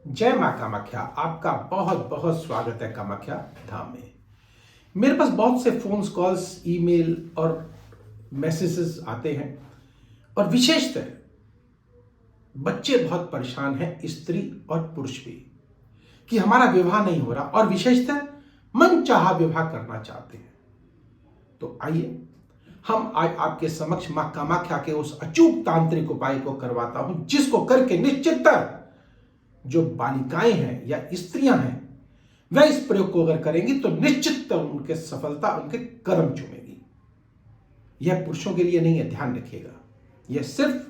जय माँ कामाख्या। आपका बहुत बहुत स्वागत है कामाख्या धाम में। मेरे पास बहुत से फोन कॉल्स, ईमेल और मैसेजेस आते हैं और विशेषतः बच्चे बहुत परेशान हैं, स्त्री और पुरुष भी, कि हमारा विवाह नहीं हो रहा और विशेषतः मनचाहा विवाह करना चाहते हैं। तो आइए हम आज आपके समक्ष माँ कामाख्या के उस अचूक तांत्रिक उपाय को करवाता हूं, जिसको करके निश्चितता जो बालिकाएं हैं या स्त्रियां हैं वह इस प्रयोग को अगर करेंगी तो निश्चित उनके सफलता उनके कर्म चूमेगी। यह पुरुषों के लिए नहीं है, ध्यान रखिएगा। यह सिर्फ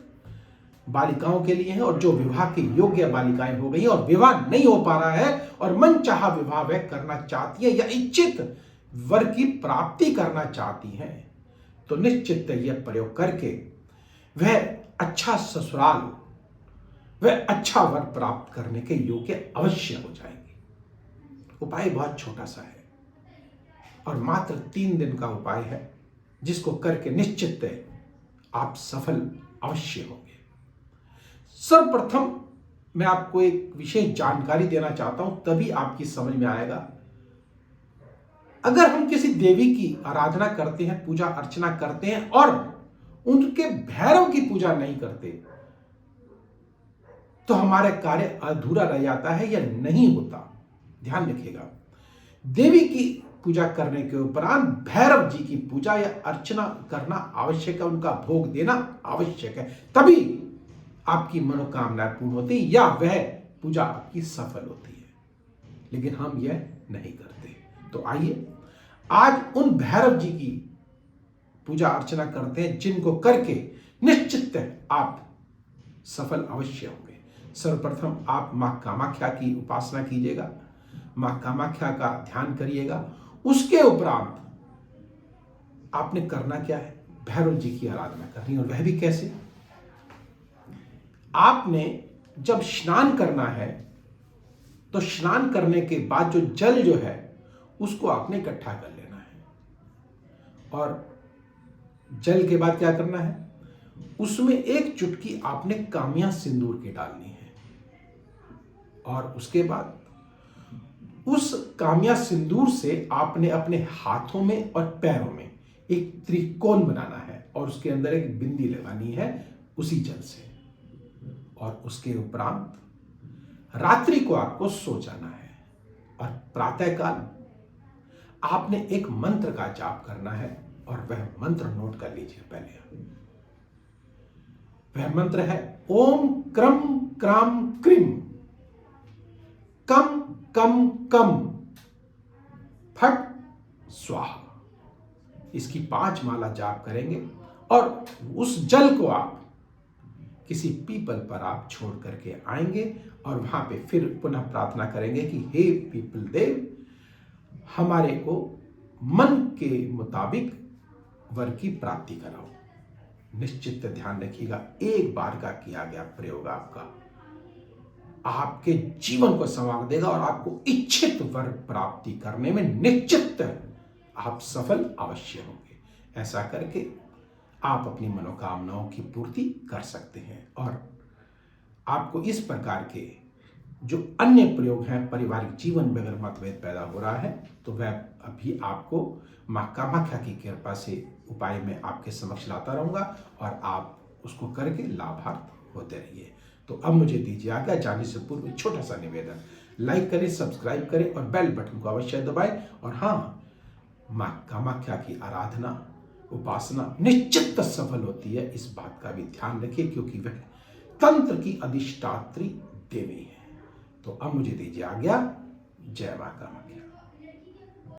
बालिकाओं के लिए है और जो विवाह के योग्य बालिकाएं हो गई और विवाह नहीं हो पा रहा है और मनचाहा विवाह वह करना चाहती है या इच्छित वर की प्राप्ति करना चाहती हैं, तो निश्चित यह प्रयोग करके वह अच्छा ससुराल, वह अच्छा वर प्राप्त करने के योग्य अवश्य हो जाएंगे। उपाय बहुत छोटा सा है और मात्र 3 दिन का उपाय है, जिसको करके निश्चित आप सफल अवश्य होंगे। सर्वप्रथम मैं आपको एक विशेष जानकारी देना चाहता हूं, तभी आपकी समझ में आएगा। अगर हम किसी देवी की आराधना करते हैं, पूजा अर्चना करते हैं और उनके भैरव की पूजा नहीं करते, तो हमारा कार्य अधूरा रह जाता है या नहीं होता। ध्यान रखिएगा, देवी की पूजा करने के उपरांत भैरव जी की पूजा या अर्चना करना आवश्यक है, उनका भोग देना आवश्यक है, तभी आपकी मनोकामना पूर्ण होती है या वह पूजा आपकी सफल होती है। लेकिन हम यह नहीं करते। तो आइए आज उन भैरव जी की पूजा अर्चना करते हैं, जिनको करके निश्चित आप सफल अवश्य होंगे। सर्वप्रथम आप माँ कामाख्या की उपासना कीजिएगा, माँ कामाख्या का ध्यान करिएगा। उसके उपरांत आपने करना क्या है, भैरव जी की आराधना करनी, और वह भी कैसे। आपने जब स्नान करना है तो स्नान करने के बाद जो जल जो है उसको आपने इकट्ठा कर लेना है और जल के बाद क्या करना है, उसमें 1 चुटकी आपने कामिया सिंदूर की डालनी है और उसके बाद उस कामिया सिंदूर से आपने अपने हाथों में और पैरों में एक त्रिकोण बनाना है और उसके अंदर एक बिंदी लगानी है उसी जल से। और उसके उपरांत रात्रि को आपको सो जाना है और प्रातःकाल आपने एक मंत्र का जाप करना है और वह मंत्र नोट कर लीजिए। पहले वह मंत्र है ओम क्रम क्राम क्रीम कम कम कम फट स्वाहा। इसकी 5 माला जाप करेंगे और उस जल को आप किसी पीपल पर आप छोड़ करके आएंगे और वहां पे फिर पुनः प्रार्थना करेंगे कि हे पीपल देव, हमारे को मन के मुताबिक वर की प्राप्ति कराओ। निश्चित ध्यान रखिएगा, एक बार का किया गया प्रयोग आपके जीवन को संवार देगा और आपको इच्छित वर प्राप्ति करने में निश्चित आप सफल अवश्य होंगे। ऐसा करके आप अपनी मनोकामनाओं की पूर्ति कर सकते हैं। और आपको इस प्रकार के जो अन्य प्रयोग हैं, पारिवारिक जीवन में अगर मतभेद पैदा हो रहा है तो वह अभी आपको माँ कामाख्या की कृपा से उपाय में आपके समक्ष लाता रहूंगा और आप उसको करके लाभार्थ होते रहिए। तो अब मुझे दीजिए आज्ञा। जाने से पूर्व एक छोटा सा निवेदन, लाइक करें, सब्सक्राइब करें और बेल बटन को अवश्य दबाएं। और हाँ, माँ कामाख्या की आराधना उपासना निश्चित सफल होती है, इस बात का भी ध्यान रखिए, क्योंकि वह तंत्र की अधिष्ठात्री देवी है। तो अब मुझे दीजिए आज्ञा। जय माँ कामाख्या।